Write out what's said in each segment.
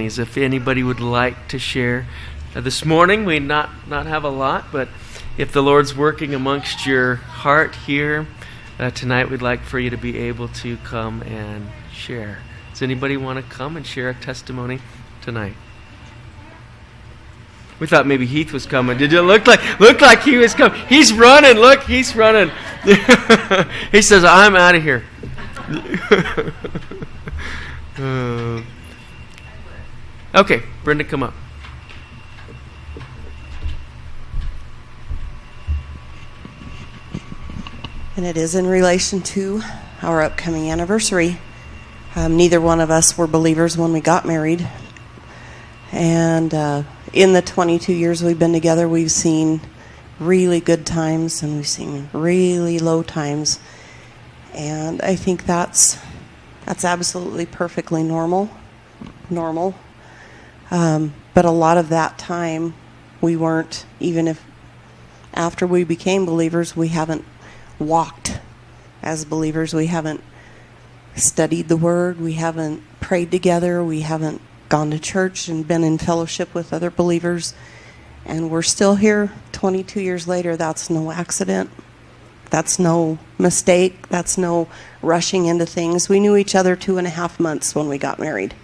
If anybody would like to share this morning, we not have a lot, but if the Lord's working amongst your heart here tonight, we'd like for you to be able to come and share. Does anybody want to come and share a testimony tonight? We thought maybe Heath was coming. Did it look like he was coming? He's running. Look, he's running. He says, "I'm out of here." Okay, Brenda, come up. And it is in relation to our upcoming anniversary. Neither one of us were believers when we got married. And in the 22 years we've been together, we've seen really good times and we've seen really low times. And I think that's absolutely perfectly normal. But a lot of that time, we weren't, even if after we became believers, we haven't walked as believers. We haven't studied the Word. We haven't prayed together. We haven't gone to church and been in fellowship with other believers. And we're still here 22 years later. That's no accident. That's no mistake. That's no rushing into things. We knew each other 2.5 months when we got married.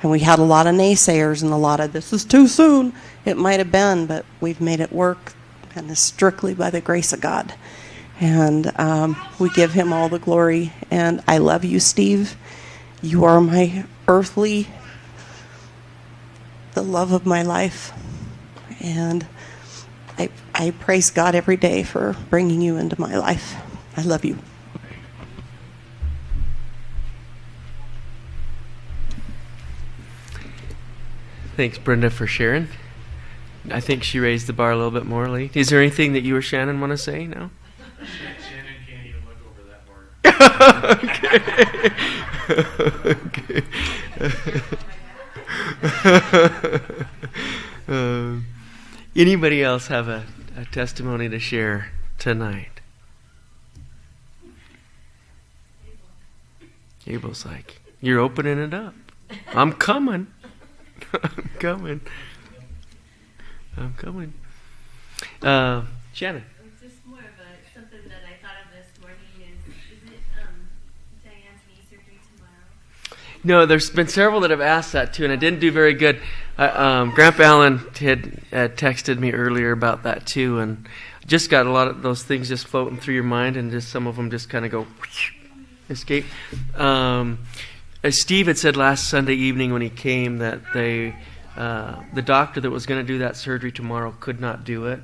And we had a lot of naysayers and a lot of, "This is too soon." It might have been, but we've made it work, and it's strictly by the grace of God. And we give him all the glory. And I love you, Steve. You are my the love of my life. And I praise God every day for bringing you into my life. I love you. Thanks, Brenda, for sharing. I think she raised the bar a little bit more, Lee. Is there anything that you or Shannon want to say now? Shannon can't even look over that bar. Anybody else have a testimony to share tonight? Abel's like, "You're opening it up. I'm coming. I'm coming. Shannon. It's just more of something that I thought of this morning is it Diane's knee surgery tomorrow? No, there's been several that have asked that too, and I didn't do very good. Grandpa Allen had texted me earlier about that too, and just got a lot of those things just floating through your mind, and just some of them just kind of go escape. As Steve had said last Sunday evening when he came, that the doctor that was going to do that surgery tomorrow could not do it,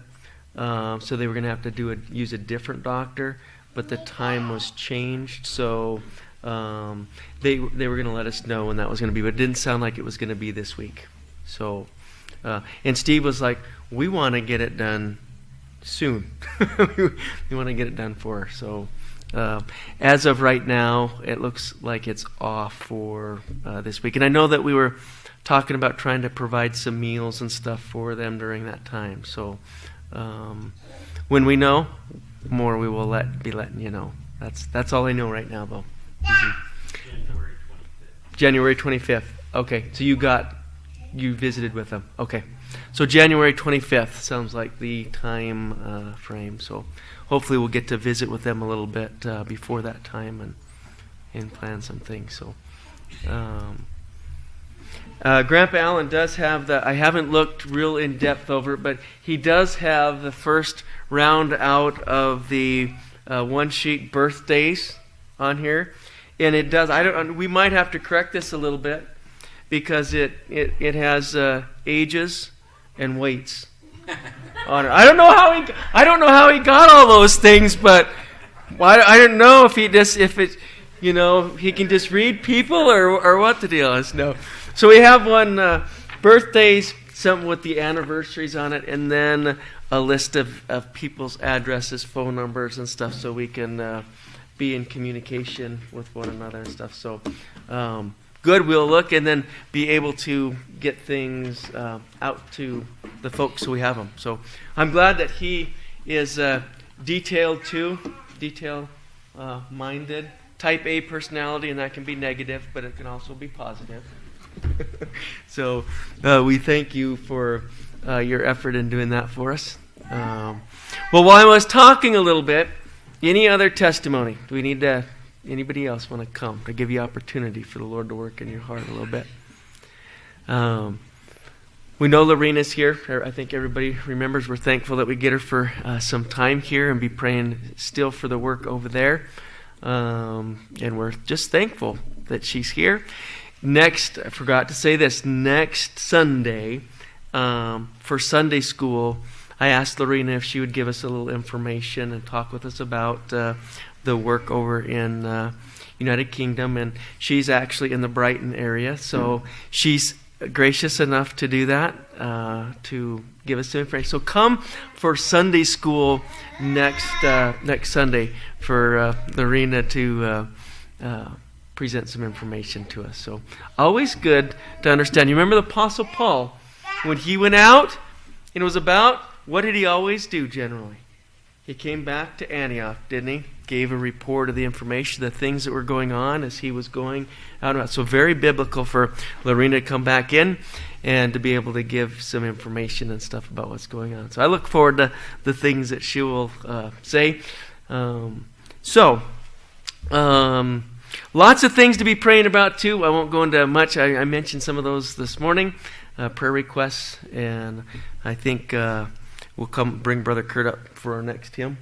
so they were going to have to use a different doctor, but the time was changed, so they were going to let us know when that was going to be, but it didn't sound like it was going to be this week. So, and Steve was like, "We want to get it done soon. We want to get it done for her." So. As of right now, it looks like it's off for this week. And I know that we were talking about trying to provide some meals and stuff for them during that time. So when we know more, we will be letting you know. That's all I know right now, though. Mm-hmm. January 25th. Okay, so you visited with them. Okay, so January 25th sounds like the time frame. So hopefully we'll get to visit with them a little bit before that time and plan some things. So Grandpa Allen does have I haven't looked real in depth over it, but he does have the first round out of the one sheet birthdays on here, and it does. We might have to correct this a little bit because it has ages and weights on it. I don't know how he got all those things, but I don't know if he can just read people or what the deal is. No. So we have one birthdays, something with the anniversaries on it, and then a list of people's addresses, phone numbers, and stuff, so we can be in communication with one another and stuff. So good, we'll look and then be able to get things out to the folks so we have them. So I'm glad that he is detail-minded, type A personality, and that can be negative, but it can also be positive. So we thank you for your effort in doing that for us. Well, while I was talking a little bit, any other testimony? Do we need to? Anybody else want to come to give you opportunity for the Lord to work in your heart a little bit? We know Lorena's here. I think everybody remembers. We're thankful that we get her for some time here and be praying still for the work over there. And we're just thankful that she's here. Next, I forgot to say this, next Sunday for Sunday school, I asked Lorena if she would give us a little information and talk with us about the work over in United Kingdom. And she's actually in the Brighton area, so she's gracious enough to do that, to give us some information. So come for Sunday school next Sunday for Lorena to present some information to us. So always good to understand. You remember the Apostle Paul, when he went out, and it was about, what did he always do generally? He came back to Antioch, didn't he? Gave a report of the information, the things that were going on as he was going out and about. So very biblical for Lorena to come back in and to be able to give some information and stuff about what's going on. So I look forward to the things that she will say. Lots of things to be praying about too. I won't go into much. I mentioned some of those this morning, prayer requests, and I think we'll come bring Brother Kurt up for our next hymn.